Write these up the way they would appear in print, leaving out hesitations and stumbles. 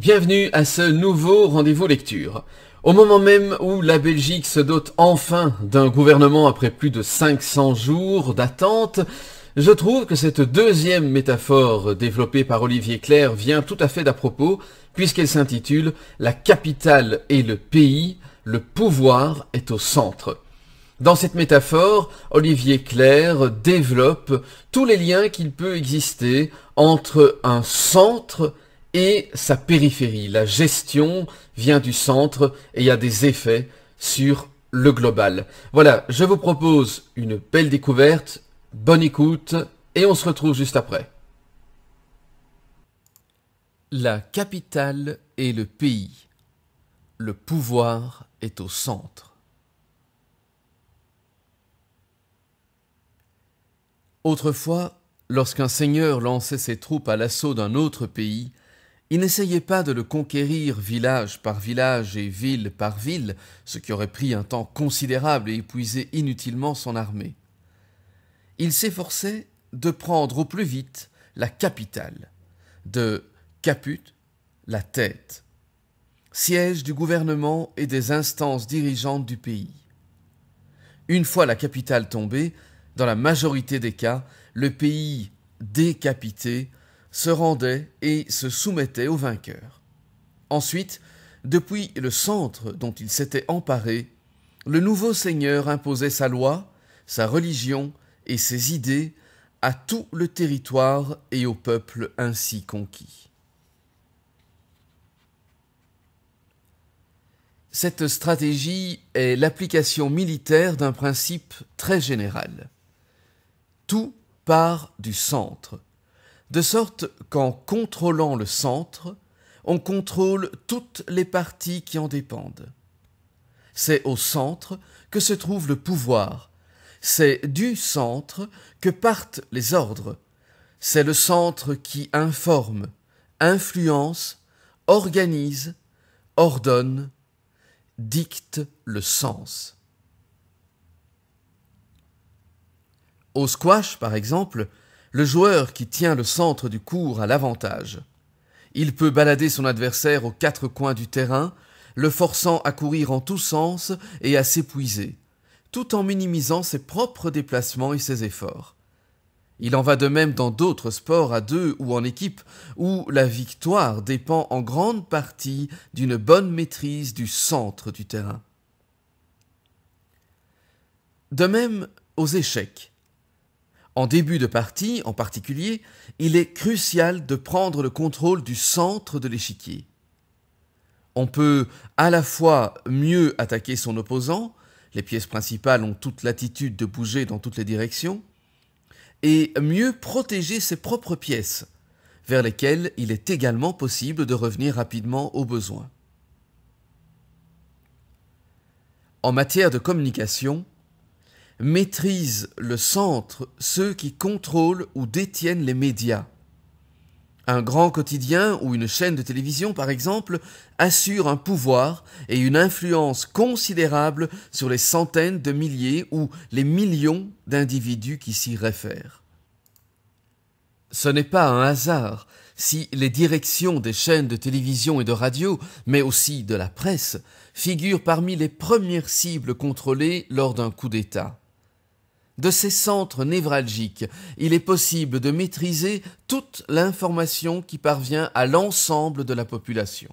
Bienvenue à ce nouveau rendez-vous lecture. Au moment même où la Belgique se dote enfin d'un gouvernement après plus de 500 jours d'attente, je trouve que cette deuxième métaphore développée par Olivier Clerc vient tout à fait d'à propos, puisqu'elle s'intitule « La capitale est le pays, le pouvoir est au centre ». Dans cette métaphore, Olivier Clerc développe tous les liens qu'il peut exister entre un centre et sa périphérie. La gestion vient du centre et il y a des effets sur le global. Voilà, je vous propose une belle découverte, bonne écoute et on se retrouve juste après. La capitale est le pays. Le pouvoir est au centre. Autrefois, lorsqu'un seigneur lançait ses troupes à l'assaut d'un autre pays, il n'essayait pas de le conquérir village par village et ville par ville, ce qui aurait pris un temps considérable et épuisé inutilement son armée. Il s'efforçait de prendre au plus vite la capitale, de caput, la tête, siège du gouvernement et des instances dirigeantes du pays. Une fois la capitale tombée, dans la majorité des cas, le pays décapité se rendait et se soumettait au vainqueur. Ensuite, depuis le centre dont il s'était emparé, le nouveau seigneur imposait sa loi, sa religion et ses idées à tout le territoire et au peuple ainsi conquis. Cette stratégie est l'application militaire d'un principe très général. Tout part du centre, de sorte qu'en contrôlant le centre, on contrôle toutes les parties qui en dépendent. C'est au centre que se trouve le pouvoir, c'est du centre que partent les ordres, c'est le centre qui informe, influence, organise, ordonne, dicte le sens. Au squash, par exemple, le joueur qui tient le centre du court a l'avantage. Il peut balader son adversaire aux quatre coins du terrain, le forçant à courir en tous sens et à s'épuiser, tout en minimisant ses propres déplacements et ses efforts. Il en va de même dans d'autres sports à deux ou en équipe, où la victoire dépend en grande partie d'une bonne maîtrise du centre du terrain. De même aux échecs. En début de partie, en particulier, il est crucial de prendre le contrôle du centre de l'échiquier. On peut à la fois mieux attaquer son opposant, les pièces principales ont toute latitude de bouger dans toutes les directions, et mieux protéger ses propres pièces, vers lesquelles il est également possible de revenir rapidement au besoin. En matière de communication, maîtrisent le centre ceux qui contrôlent ou détiennent les médias. Un grand quotidien ou une chaîne de télévision, par exemple, assure un pouvoir et une influence considérables sur les centaines de milliers ou les millions d'individus qui s'y réfèrent. Ce n'est pas un hasard si les directions des chaînes de télévision et de radio, mais aussi de la presse, figurent parmi les premières cibles contrôlées lors d'un coup d'État. De ces centres névralgiques, il est possible de maîtriser toute l'information qui parvient à l'ensemble de la population.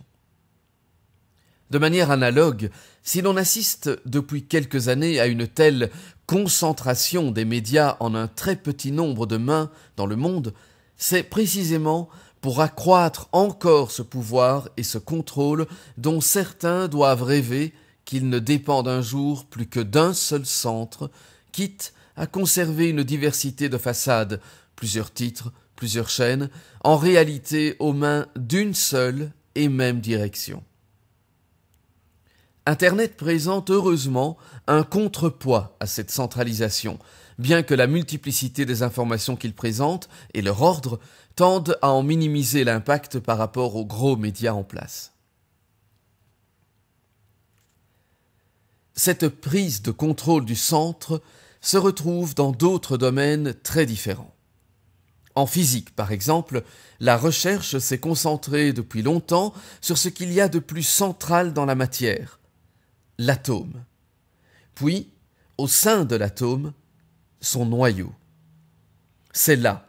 De manière analogue, si l'on assiste depuis quelques années à une telle concentration des médias en un très petit nombre de mains dans le monde, c'est précisément pour accroître encore ce pouvoir et ce contrôle dont certains doivent rêver qu'ils ne dépendent un jour plus que d'un seul centre, quitte à conserver une diversité de façades, plusieurs titres, plusieurs chaînes, en réalité aux mains d'une seule et même direction. Internet présente heureusement un contrepoids à cette centralisation, bien que la multiplicité des informations qu'il présente et leur ordre tendent à en minimiser l'impact par rapport aux gros médias en place. Cette prise de contrôle du centre se retrouve dans d'autres domaines très différents. En physique, par exemple, la recherche s'est concentrée depuis longtemps sur ce qu'il y a de plus central dans la matière, l'atome. Puis, au sein de l'atome, son noyau. C'est là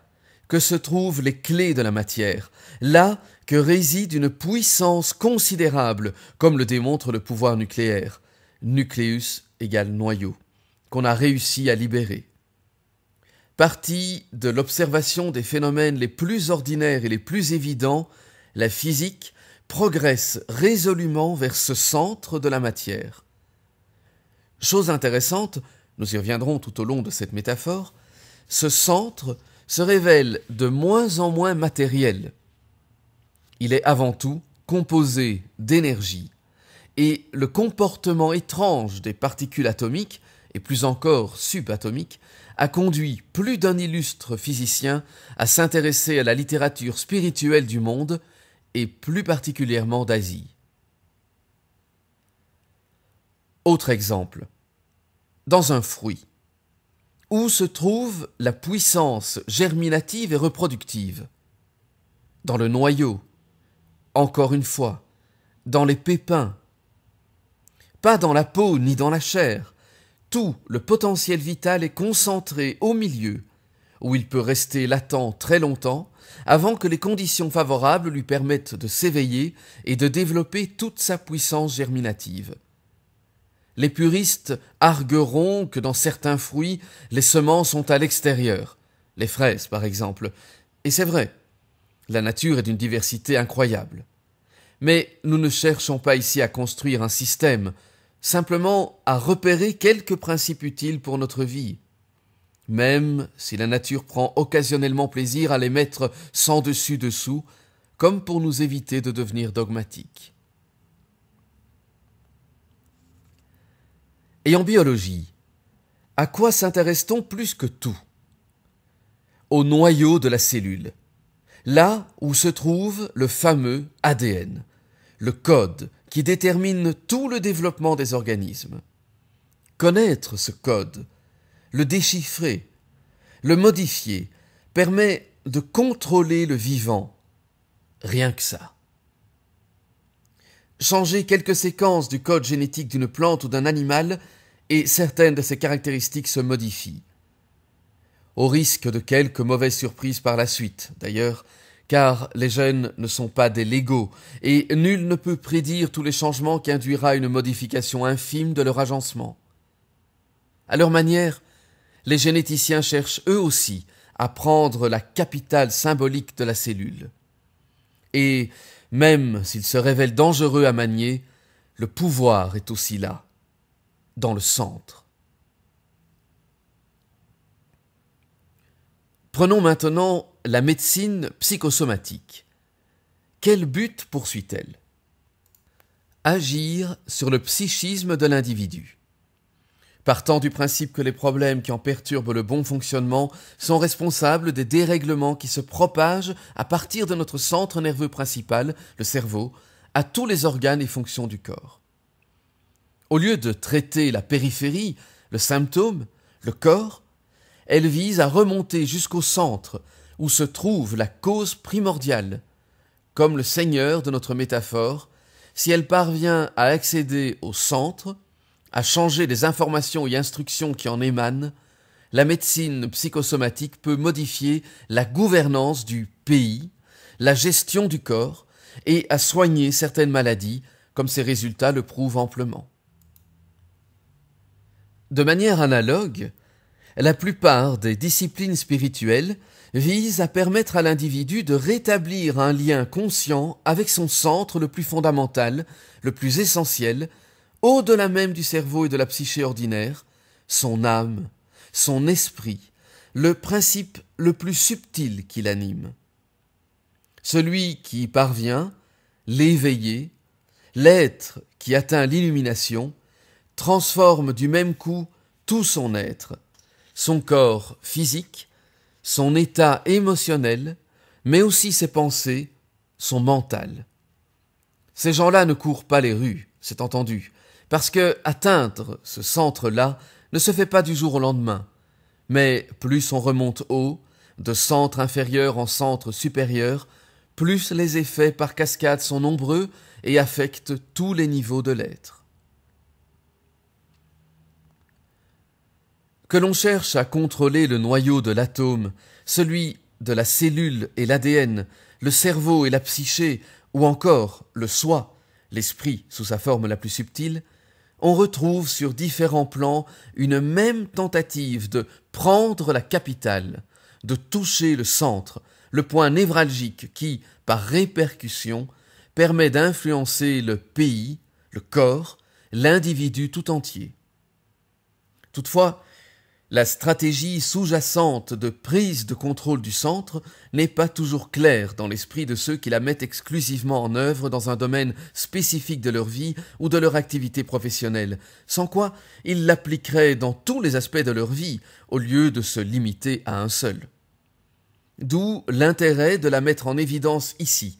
que se trouvent les clés de la matière, là que réside une puissance considérable, comme le démontre le pouvoir nucléaire, nucléus égale noyau, qu'on a réussi à libérer. Partie de l'observation des phénomènes les plus ordinaires et les plus évidents, la physique progresse résolument vers ce centre de la matière. Chose intéressante, nous y reviendrons tout au long de cette métaphore, ce centre se révèle de moins en moins matériel. Il est avant tout composé d'énergie, et le comportement étrange des particules atomiques, et plus encore subatomiques, a conduit plus d'un illustre physicien à s'intéresser à la littérature spirituelle du monde, et plus particulièrement d'Asie. Autre exemple. Dans un fruit, où se trouve la puissance germinative et reproductive? Dans le noyau, encore une fois, dans les pépins. Pas dans la peau ni dans la chair. Tout le potentiel vital est concentré au milieu, où il peut rester latent très longtemps, avant que les conditions favorables lui permettent de s'éveiller et de développer toute sa puissance germinative. Les puristes argueront que dans certains fruits, les semences sont à l'extérieur, les fraises par exemple, et c'est vrai, la nature est d'une diversité incroyable. Mais nous ne cherchons pas ici à construire un système, simplement à repérer quelques principes utiles pour notre vie, même si la nature prend occasionnellement plaisir à les mettre sans dessus-dessous, comme pour nous éviter de devenir dogmatiques. Et en biologie, à quoi s'intéresse-t-on plus que tout? Au noyau de la cellule, là où se trouve le fameux ADN, le code qui détermine tout le développement des organismes. Connaître ce code, le déchiffrer, le modifier, permet de contrôler le vivant. Rien que ça. Changer quelques séquences du code génétique d'une plante ou d'un animal, et certaines de ses caractéristiques se modifient. Au risque de quelques mauvaises surprises par la suite, d'ailleurs, car les gènes ne sont pas des Legos, et nul ne peut prédire tous les changements qu'induira une modification infime de leur agencement. À leur manière, les généticiens cherchent eux aussi à prendre la capitale symbolique de la cellule. Et même s'il se révèle dangereux à manier, le pouvoir est aussi là, dans le centre. Prenons maintenant la médecine psychosomatique. Quel but poursuit-elle? Agir sur le psychisme de l'individu. Partant du principe que les problèmes qui en perturbent le bon fonctionnement sont responsables des dérèglements qui se propagent à partir de notre centre nerveux principal, le cerveau, à tous les organes et fonctions du corps. Au lieu de traiter la périphérie, le symptôme, le corps, elle vise à remonter jusqu'au centre où se trouve la cause primordiale. Comme le Seigneur de notre métaphore, si elle parvient à accéder au centre, à changer les informations et instructions qui en émanent, la médecine psychosomatique peut modifier la gouvernance du pays, la gestion du corps, et à soigner certaines maladies, comme ses résultats le prouvent amplement. De manière analogue, la plupart des disciplines spirituelles visent à permettre à l'individu de rétablir un lien conscient avec son centre le plus fondamental, le plus essentiel, au-delà même du cerveau et de la psyché ordinaire, son âme, son esprit, le principe le plus subtil qui l'anime. Celui qui y parvient, l'éveillé, l'être qui atteint l'illumination, transforme du même coup tout son être, son corps physique, son état émotionnel, mais aussi ses pensées, son mental. Ces gens-là ne courent pas les rues, c'est entendu, parce que atteindre ce centre-là ne se fait pas du jour au lendemain, mais plus on remonte haut, de centre inférieur en centre supérieur, plus les effets par cascade sont nombreux et affectent tous les niveaux de l'être. Que l'on cherche à contrôler le noyau de l'atome, celui de la cellule et l'ADN, le cerveau et la psyché, ou encore le soi, l'esprit sous sa forme la plus subtile, on retrouve sur différents plans une même tentative de prendre la capitale, de toucher le centre, le point névralgique qui, par répercussion, permet d'influencer le pays, le corps, l'individu tout entier. Toutefois, la stratégie sous-jacente de prise de contrôle du centre n'est pas toujours claire dans l'esprit de ceux qui la mettent exclusivement en œuvre dans un domaine spécifique de leur vie ou de leur activité professionnelle, sans quoi ils l'appliqueraient dans tous les aspects de leur vie au lieu de se limiter à un seul. D'où l'intérêt de la mettre en évidence ici,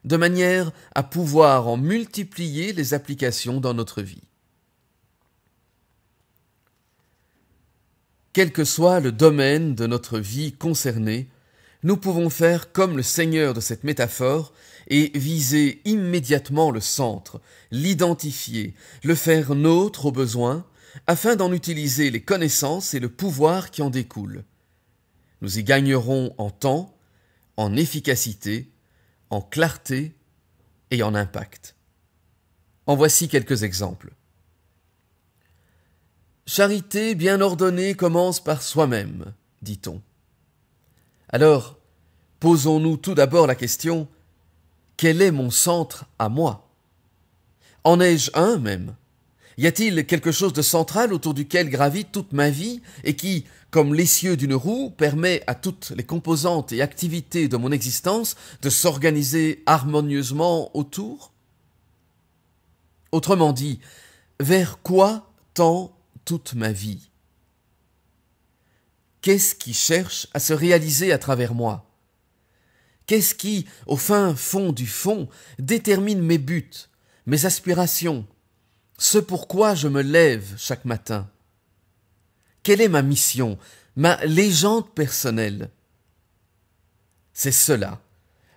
de manière à pouvoir en multiplier les applications dans notre vie. Quel que soit le domaine de notre vie concerné, nous pouvons faire comme le Seigneur de cette métaphore et viser immédiatement le centre, l'identifier, le faire nôtre au besoin, afin d'en utiliser les connaissances et le pouvoir qui en découlent. Nous y gagnerons en temps, en efficacité, en clarté et en impact. En voici quelques exemples. Charité bien ordonnée commence par soi-même, dit-on. Alors, posons-nous tout d'abord la question, quel est mon centre à moi? En ai-je un même? Y a-t-il quelque chose de central autour duquel gravite toute ma vie et qui, comme l'essieu d'une roue, permet à toutes les composantes et activités de mon existence de s'organiser harmonieusement autour? Autrement dit, vers quoi tend toute ma vie? Qu'est-ce qui cherche à se réaliser à travers moi? Qu'est-ce qui, au fin fond du fond, détermine mes buts, mes aspirations, ce pourquoi je me lève chaque matin? Quelle est ma mission, ma légende personnelle? C'est cela,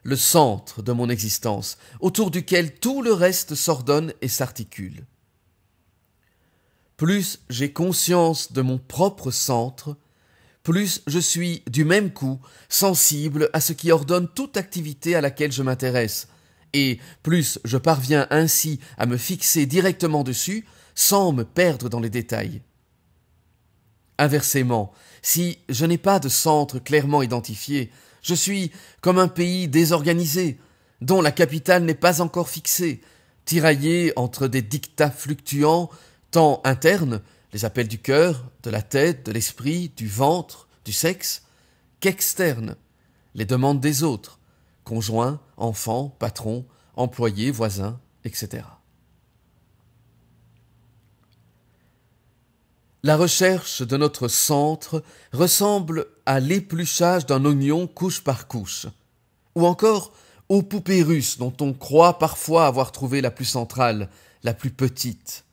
le centre de mon existence, autour duquel tout le reste s'ordonne et s'articule. Plus j'ai conscience de mon propre centre, plus je suis du même coup sensible à ce qui ordonne toute activité à laquelle je m'intéresse, et plus je parviens ainsi à me fixer directement dessus sans me perdre dans les détails. Inversement, si je n'ai pas de centre clairement identifié, je suis comme un pays désorganisé, dont la capitale n'est pas encore fixée, tiraillé entre des dictats fluctuants, tant internes, les appels du cœur, de la tête, de l'esprit, du ventre, du sexe, qu'externes, les demandes des autres, conjoints, enfants, patrons, employés, voisins, etc. La recherche de notre centre ressemble à l'épluchage d'un oignon couche par couche, ou encore aux poupées russes dont on croit parfois avoir trouvé la plus centrale, la plus petite,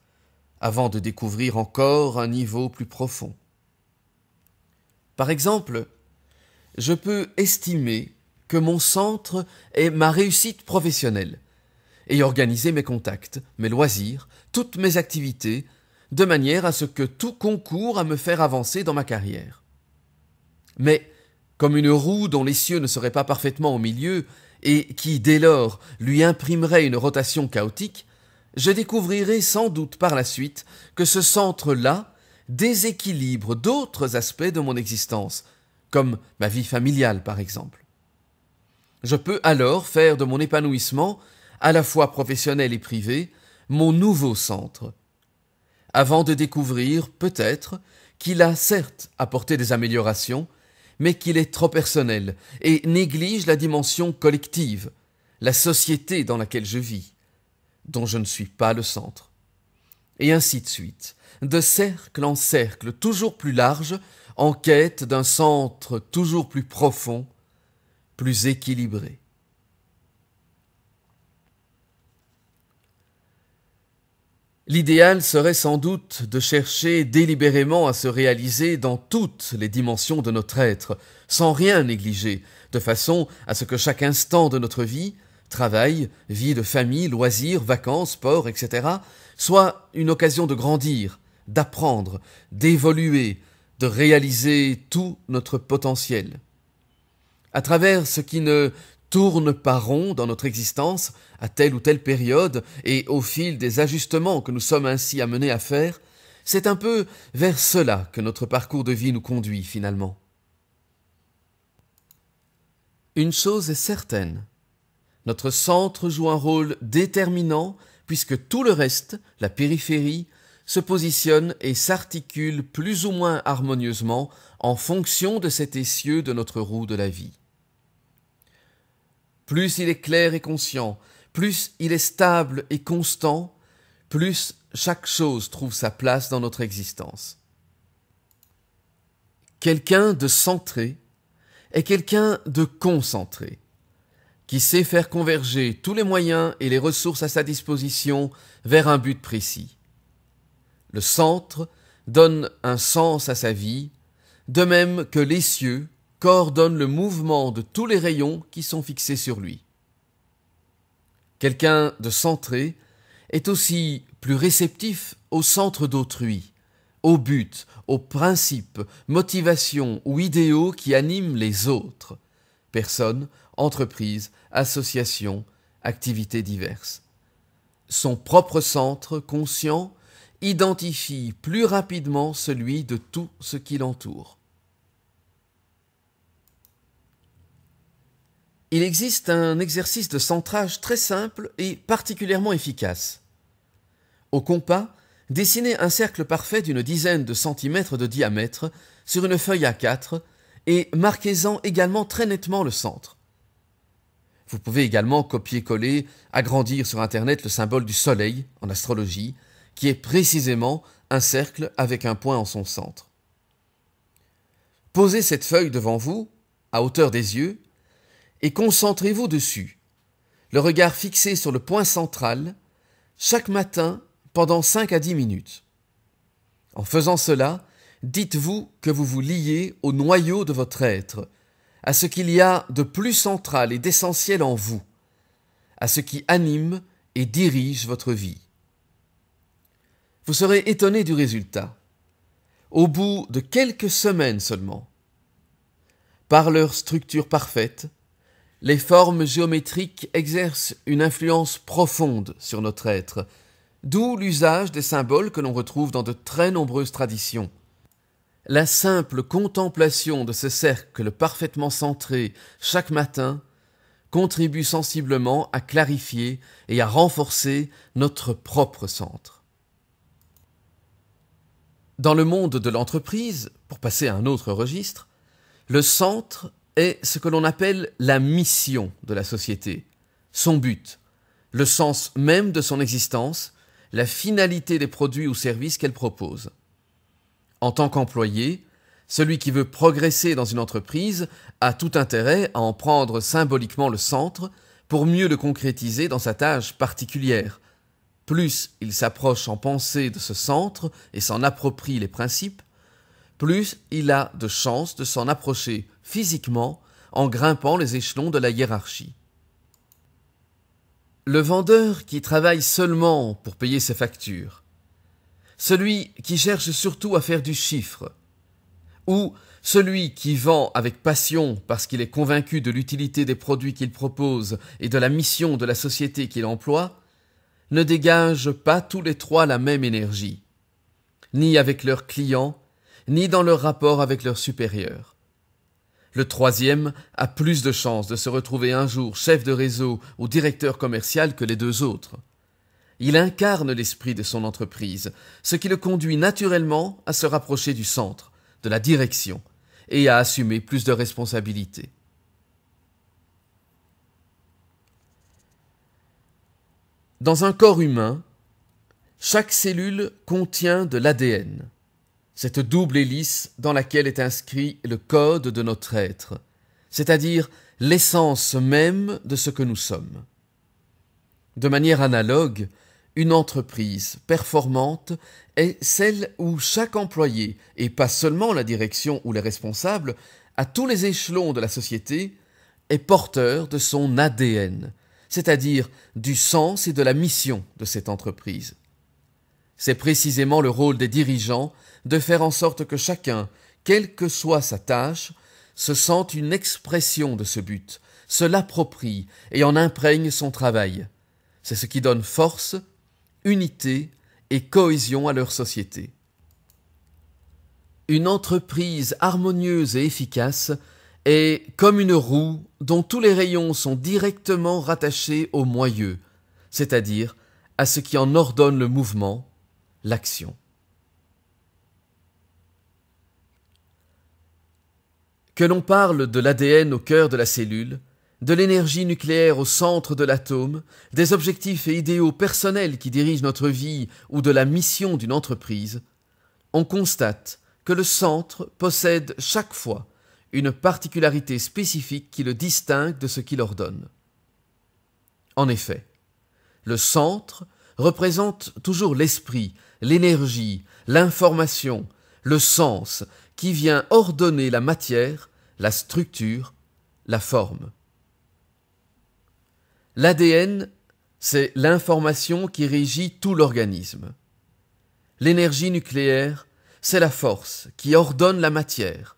avant de découvrir encore un niveau plus profond. Par exemple, je peux estimer que mon centre est ma réussite professionnelle et organiser mes contacts, mes loisirs, toutes mes activités, de manière à ce que tout concourt à me faire avancer dans ma carrière. Mais, comme une roue dont l'essieu ne serait pas parfaitement au milieu et qui, dès lors, lui imprimerait une rotation chaotique, je découvrirai sans doute par la suite que ce centre-là déséquilibre d'autres aspects de mon existence, comme ma vie familiale par exemple. Je peux alors faire de mon épanouissement, à la fois professionnel et privé, mon nouveau centre, avant de découvrir, peut-être, qu'il a certes apporté des améliorations, mais qu'il est trop personnel et néglige la dimension collective, la société dans laquelle je vis, dont je ne suis pas le centre. Et ainsi de suite, de cercle en cercle toujours plus large, en quête d'un centre toujours plus profond, plus équilibré. L'idéal serait sans doute de chercher délibérément à se réaliser dans toutes les dimensions de notre être, sans rien négliger, de façon à ce que chaque instant de notre vie, travail, vie de famille, loisirs, vacances, sport, etc., soit une occasion de grandir, d'apprendre, d'évoluer, de réaliser tout notre potentiel. À travers ce qui ne tourne pas rond dans notre existence à telle ou telle période et au fil des ajustements que nous sommes ainsi amenés à faire, c'est un peu vers cela que notre parcours de vie nous conduit finalement. Une chose est certaine, notre centre joue un rôle déterminant puisque tout le reste, la périphérie, se positionne et s'articule plus ou moins harmonieusement en fonction de cet essieu de notre roue de la vie. Plus il est clair et conscient, plus il est stable et constant, plus chaque chose trouve sa place dans notre existence. Quelqu'un de centré est quelqu'un de concentré, qui sait faire converger tous les moyens et les ressources à sa disposition vers un but précis. Le centre donne un sens à sa vie, de même que l'essieu coordonne le mouvement de tous les rayons qui sont fixés sur lui. Quelqu'un de centré est aussi plus réceptif au centre d'autrui, aux buts, aux principes, motivations ou idéaux qui animent les autres, personnes, entreprises, associations, activités diverses. Son propre centre conscient identifie plus rapidement celui de tout ce qui l'entoure. Il existe un exercice de centrage très simple et particulièrement efficace. Au compas, dessinez un cercle parfait d'une dizaine de centimètres de diamètre sur une feuille A4 et marquez-en également très nettement le centre. Vous pouvez également copier-coller, agrandir sur Internet le symbole du soleil en astrologie, qui est précisément un cercle avec un point en son centre. Posez cette feuille devant vous, à hauteur des yeux, et concentrez-vous dessus, le regard fixé sur le point central, chaque matin pendant 5 à 10 minutes. En faisant cela, dites-vous que vous vous liez au noyau de votre être, à ce qu'il y a de plus central et d'essentiel en vous, à ce qui anime et dirige votre vie. Vous serez étonné du résultat. Au bout de quelques semaines seulement, par leur structure parfaite, les formes géométriques exercent une influence profonde sur notre être, d'où l'usage des symboles que l'on retrouve dans de très nombreuses traditions. La simple contemplation de ce cercle parfaitement centré chaque matin contribue sensiblement à clarifier et à renforcer notre propre centre. Dans le monde de l'entreprise, pour passer à un autre registre, le centre est ce que l'on appelle la mission de la société, son but, le sens même de son existence, la finalité des produits ou services qu'elle propose. En tant qu'employé, celui qui veut progresser dans une entreprise a tout intérêt à en prendre symboliquement le centre pour mieux le concrétiser dans sa tâche particulière. Plus il s'approche en pensée de ce centre et s'en approprie les principes, plus il a de chances de s'en approcher physiquement en grimpant les échelons de la hiérarchie. Le vendeur qui travaille seulement pour payer ses factures, celui qui cherche surtout à faire du chiffre, ou celui qui vend avec passion parce qu'il est convaincu de l'utilité des produits qu'il propose et de la mission de la société qu'il emploie, ne dégagent pas tous les trois la même énergie, ni avec leurs clients, ni dans leur rapport avec leurs supérieurs. Le troisième a plus de chances de se retrouver un jour chef de réseau ou directeur commercial que les deux autres. Il incarne l'esprit de son entreprise, ce qui le conduit naturellement à se rapprocher du centre, de la direction, et à assumer plus de responsabilités. Dans un corps humain, chaque cellule contient de l'ADN, cette double hélice dans laquelle est inscrit le code de notre être, c'est-à-dire l'essence même de ce que nous sommes. De manière analogue, Une entreprise performante est celle où chaque employé, et pas seulement la direction ou les responsables, à tous les échelons de la société, est porteur de son ADN, c'est-à-dire du sens et de la mission de cette entreprise. C'est précisément le rôle des dirigeants de faire en sorte que chacun, quelle que soit sa tâche, se sente une expression de ce but, se l'approprie et en imprègne son travail. C'est ce qui donne force, unité et cohésion à leur société. Une entreprise harmonieuse et efficace est comme une roue dont tous les rayons sont directement rattachés au moyeu, c'est-à-dire à ce qui en ordonne le mouvement, l'action. Que l'on parle de l'ADN au cœur de la cellule, de l'énergie nucléaire au centre de l'atome, des objectifs et idéaux personnels qui dirigent notre vie ou de la mission d'une entreprise, on constate que le centre possède chaque fois une particularité spécifique qui le distingue de ce qui l'ordonne. En effet, le centre représente toujours l'esprit, l'énergie, l'information, le sens qui vient ordonner la matière, la structure, la forme. L'ADN, c'est l'information qui régit tout l'organisme. L'énergie nucléaire, c'est la force qui ordonne la matière.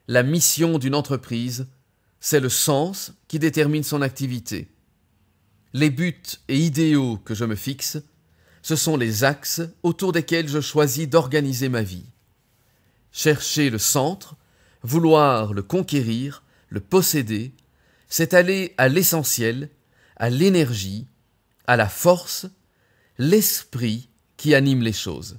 La mission d'une entreprise, c'est le sens qui détermine son activité. Les buts et idéaux que je me fixe, ce sont les axes autour desquels je choisis d'organiser ma vie. Chercher le centre, vouloir le conquérir, le posséder, c'est aller à l'essentiel, à l'énergie, à la force, l'esprit qui anime les choses.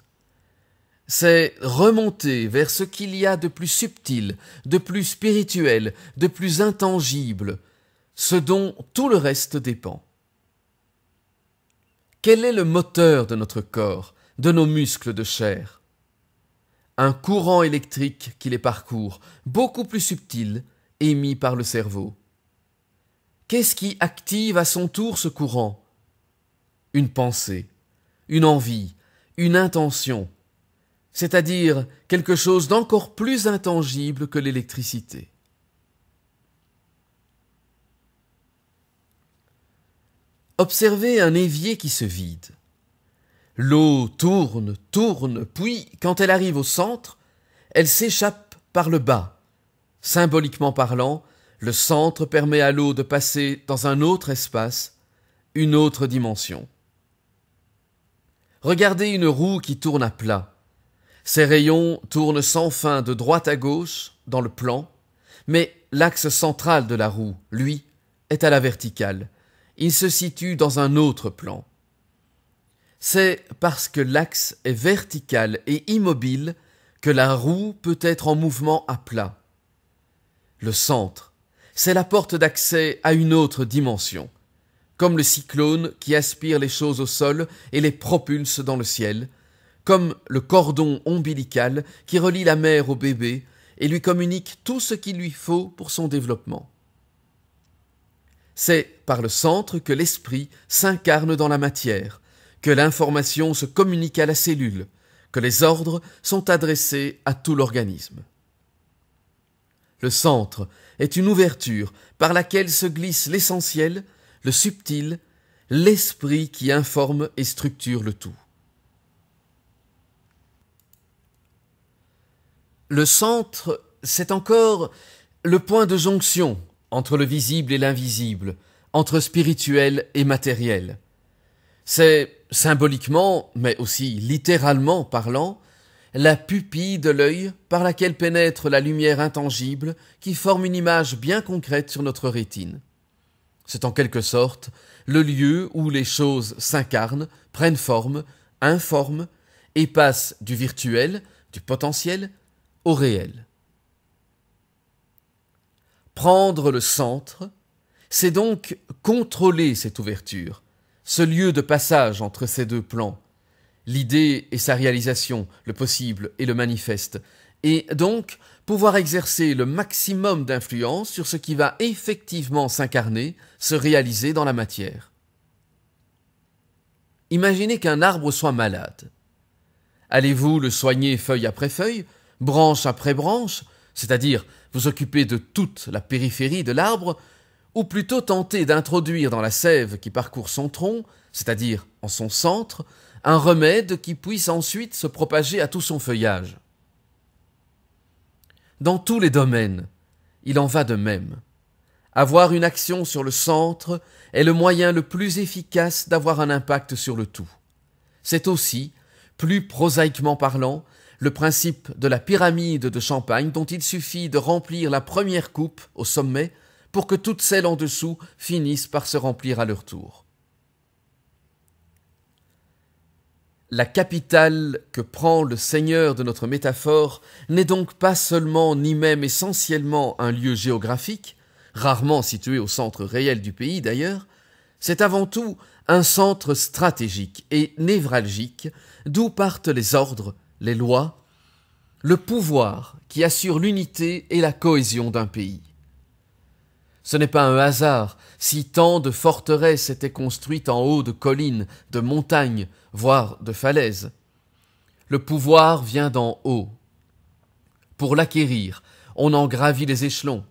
C'est remonter vers ce qu'il y a de plus subtil, de plus spirituel, de plus intangible, ce dont tout le reste dépend. Quel est le moteur de notre corps, de nos muscles de chair? Un courant électrique qui les parcourt, beaucoup plus subtil, émis par le cerveau. Qu'est-ce qui active à son tour ce courant? Une pensée, une envie, une intention, c'est-à-dire quelque chose d'encore plus intangible que l'électricité. Observez un évier qui se vide. L'eau tourne, tourne, puis, quand elle arrive au centre, elle s'échappe par le bas. Symboliquement parlant, le centre permet à l'eau de passer dans un autre espace, une autre dimension. Regardez une roue qui tourne à plat. Ses rayons tournent sans fin de droite à gauche dans le plan, mais l'axe central de la roue, lui, est à la verticale. Il se situe dans un autre plan. C'est parce que l'axe est vertical et immobile que la roue peut être en mouvement à plat. Le centre, c'est la porte d'accès à une autre dimension, comme le cyclone qui aspire les choses au sol et les propulse dans le ciel, comme le cordon ombilical qui relie la mère au bébé et lui communique tout ce qu'il lui faut pour son développement. C'est par le centre que l'esprit s'incarne dans la matière, que l'information se communique à la cellule, que les ordres sont adressés à tout l'organisme. Le centre est une ouverture par laquelle se glisse l'essentiel, le subtil, l'esprit qui informe et structure le tout. Le centre, c'est encore le point de jonction entre le visible et l'invisible, entre spirituel et matériel. C'est symboliquement, mais aussi littéralement parlant, la pupille de l'œil par laquelle pénètre la lumière intangible qui forme une image bien concrète sur notre rétine. C'est en quelque sorte le lieu où les choses s'incarnent, prennent forme, informent et passent du virtuel, du potentiel, au réel. Prendre le centre, c'est donc contrôler cette ouverture, ce lieu de passage entre ces deux plans, l'idée et sa réalisation, le possible et le manifeste, et donc pouvoir exercer le maximum d'influence sur ce qui va effectivement s'incarner, se réaliser dans la matière. Imaginez qu'un arbre soit malade. Allez-vous le soigner feuille après feuille, branche après branche, c'est-à-dire vous occuper de toute la périphérie de l'arbre, ou plutôt tenter d'introduire dans la sève qui parcourt son tronc, c'est-à-dire en son centre, un remède qui puisse ensuite se propager à tout son feuillage? Dans tous les domaines, il en va de même. Avoir une action sur le centre est le moyen le plus efficace d'avoir un impact sur le tout. C'est aussi, plus prosaïquement parlant, le principe de la pyramide de Champagne dont il suffit de remplir la première coupe au sommet pour que toutes celles en dessous finissent par se remplir à leur tour. La capitale que prend le Seigneur de notre métaphore n'est donc pas seulement ni même essentiellement un lieu géographique, rarement situé au centre réel du pays d'ailleurs, c'est avant tout un centre stratégique et névralgique d'où partent les ordres, les lois, le pouvoir qui assure l'unité et la cohésion d'un pays. Ce n'est pas un hasard si tant de forteresses étaient construites en haut de collines, de montagnes, voire de falaises. Le pouvoir vient d'en haut. Pour l'acquérir, on en gravit les échelons.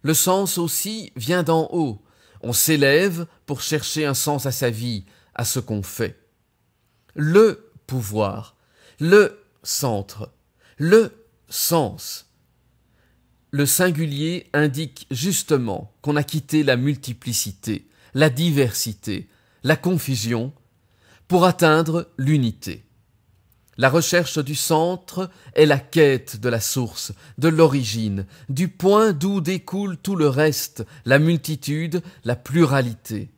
Le sens aussi vient d'en haut. On s'élève pour chercher un sens à sa vie, à ce qu'on fait. Le pouvoir, le centre, le sens. Le singulier indique justement qu'on a quitté la multiplicité, la diversité, la confusion, pour atteindre l'unité. La recherche du centre est la quête de la source, de l'origine, du point d'où découle tout le reste, la multitude, la pluralité.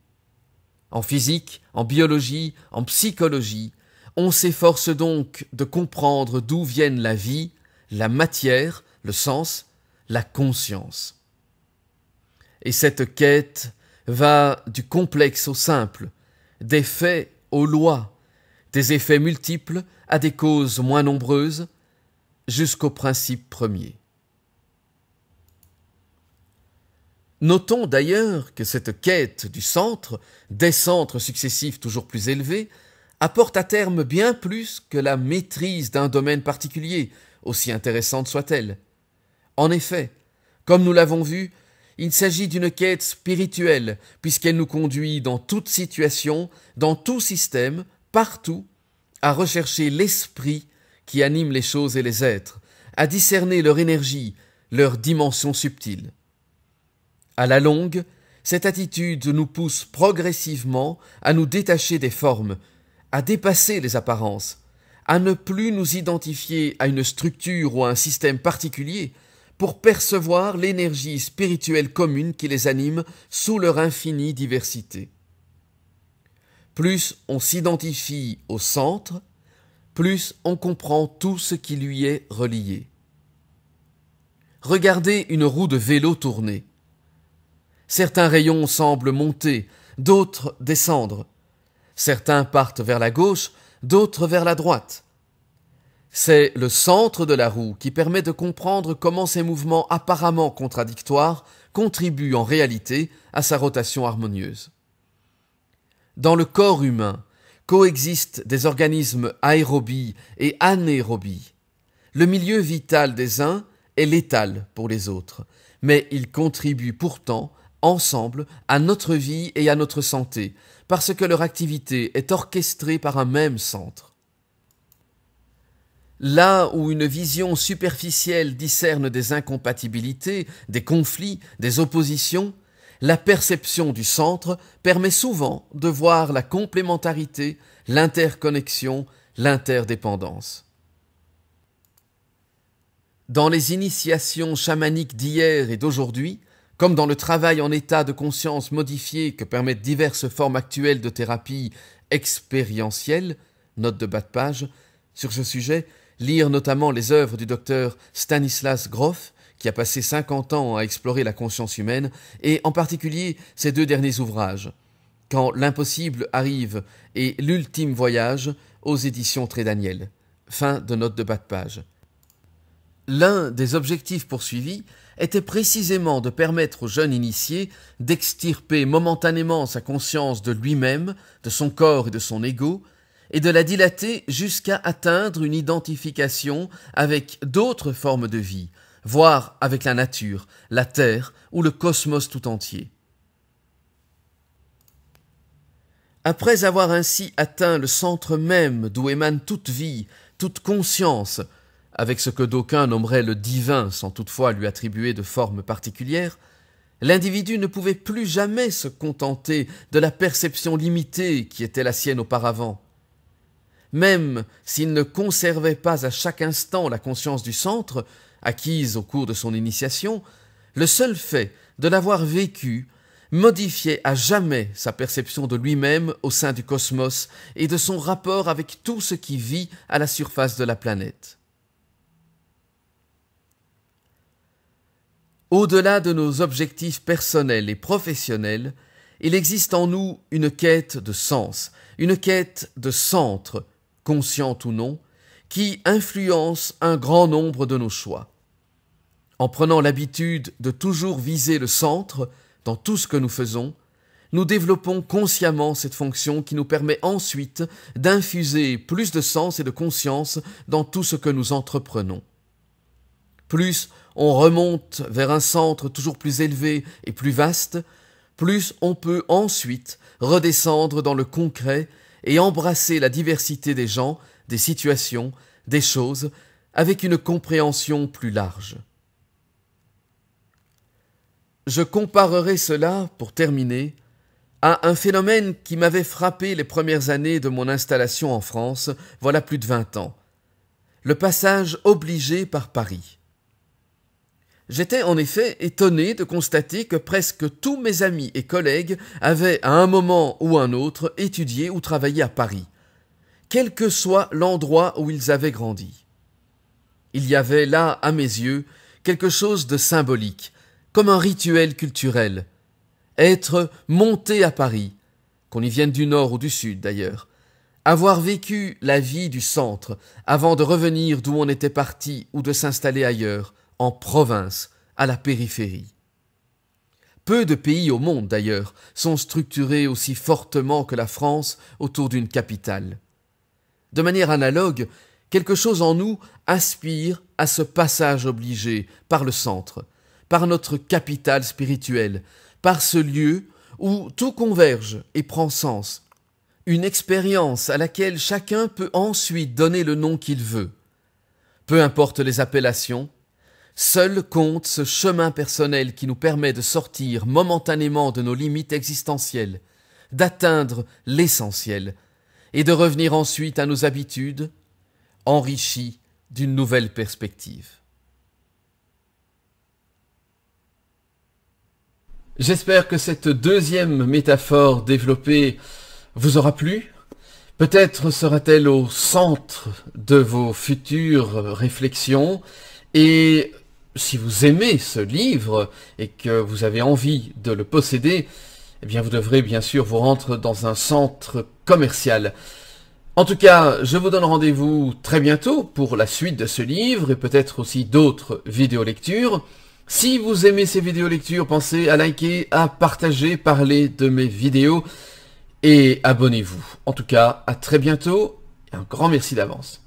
En physique, en biologie, en psychologie, on s'efforce donc de comprendre d'où viennent la vie, la matière, le sens, la conscience. Et cette quête va du complexe au simple, des faits aux lois, des effets multiples à des causes moins nombreuses, jusqu'au principe premier. Notons d'ailleurs que cette quête du centre, des centres successifs toujours plus élevés, apporte à terme bien plus que la maîtrise d'un domaine particulier, aussi intéressante soit-elle. En effet, comme nous l'avons vu, il s'agit d'une quête spirituelle, puisqu'elle nous conduit dans toute situation, dans tout système, partout, à rechercher l'esprit qui anime les choses et les êtres, à discerner leur énergie, leur dimension subtile. À la longue, cette attitude nous pousse progressivement à nous détacher des formes, à dépasser les apparences, à ne plus nous identifier à une structure ou à un système particulier, pour percevoir l'énergie spirituelle commune qui les anime sous leur infinie diversité. Plus on s'identifie au centre, plus on comprend tout ce qui lui est relié. Regardez une roue de vélo tourner. Certains rayons semblent monter, d'autres descendre. Certains partent vers la gauche, d'autres vers la droite. C'est le centre de la roue qui permet de comprendre comment ces mouvements apparemment contradictoires contribuent en réalité à sa rotation harmonieuse. Dans le corps humain coexistent des organismes aérobies et anaérobies. Le milieu vital des uns est létal pour les autres, mais ils contribuent pourtant ensemble à notre vie et à notre santé, parce que leur activité est orchestrée par un même centre. Là où une vision superficielle discerne des incompatibilités, des conflits, des oppositions, la perception du centre permet souvent de voir la complémentarité, l'interconnexion, l'interdépendance. Dans les initiations chamaniques d'hier et d'aujourd'hui, comme dans le travail en état de conscience modifié que permettent diverses formes actuelles de thérapie expérientielle, note de bas de page, sur ce sujet, lire notamment les œuvres du docteur Stanislas Grof, qui a passé 50 ans à explorer la conscience humaine, et en particulier ses 2 derniers ouvrages, Quand l'impossible arrive et L'ultime voyage, aux éditions Trédaniel. Fin de note de bas de page. L'un des objectifs poursuivis était précisément de permettre au jeune initié d'extirper momentanément sa conscience de lui-même, de son corps et de son ego, et de la dilater jusqu'à atteindre une identification avec d'autres formes de vie, voire avec la nature, la terre ou le cosmos tout entier. Après avoir ainsi atteint le centre même d'où émane toute vie, toute conscience, avec ce que d'aucuns nommeraient le divin sans toutefois lui attribuer de forme particulière, l'individu ne pouvait plus jamais se contenter de la perception limitée qui était la sienne auparavant. Même s'il ne conservait pas à chaque instant la conscience du centre, acquise au cours de son initiation, le seul fait de l'avoir vécu modifiait à jamais sa perception de lui-même au sein du cosmos et de son rapport avec tout ce qui vit à la surface de la planète. Au-delà de nos objectifs personnels et professionnels, il existe en nous une quête de sens, une quête de centre, consciente ou non, qui influence un grand nombre de nos choix. En prenant l'habitude de toujours viser le centre dans tout ce que nous faisons, nous développons consciemment cette fonction qui nous permet ensuite d'infuser plus de sens et de conscience dans tout ce que nous entreprenons. Plus on remonte vers un centre toujours plus élevé et plus vaste, plus on peut ensuite redescendre dans le concret et embrasser la diversité des gens, des situations, des choses, avec une compréhension plus large. Je comparerai cela, pour terminer, à un phénomène qui m'avait frappé les premières années de mon installation en France, voilà plus de 20 ans. Le passage obligé par Paris. J'étais en effet étonné de constater que presque tous mes amis et collègues avaient à un moment ou un autre étudié ou travaillé à Paris, quel que soit l'endroit où ils avaient grandi. Il y avait là, à mes yeux, quelque chose de symbolique, comme un rituel culturel. Être monté à Paris, qu'on y vienne du nord ou du sud d'ailleurs, avoir vécu la vie du centre avant de revenir d'où on était parti ou de s'installer ailleurs, en province, à la périphérie. Peu de pays au monde, d'ailleurs, sont structurés aussi fortement que la France autour d'une capitale. De manière analogue, quelque chose en nous aspire à ce passage obligé par le centre, par notre capitale spirituelle, par ce lieu où tout converge et prend sens, une expérience à laquelle chacun peut ensuite donner le nom qu'il veut. Peu importe les appellations, seul compte ce chemin personnel qui nous permet de sortir momentanément de nos limites existentielles, d'atteindre l'essentiel et de revenir ensuite à nos habitudes, enrichis d'une nouvelle perspective. J'espère que cette deuxième métaphore développée vous aura plu. Peut-être sera-t-elle au centre de vos futures réflexions et si vous aimez ce livre et que vous avez envie de le posséder, eh bien vous devrez bien sûr vous rendre dans un centre commercial. En tout cas, je vous donne rendez-vous très bientôt pour la suite de ce livre et peut-être aussi d'autres vidéolectures. Si vous aimez ces vidéolectures, pensez à liker, à partager, parler de mes vidéos et abonnez-vous. En tout cas, à très bientôt et un grand merci d'avance.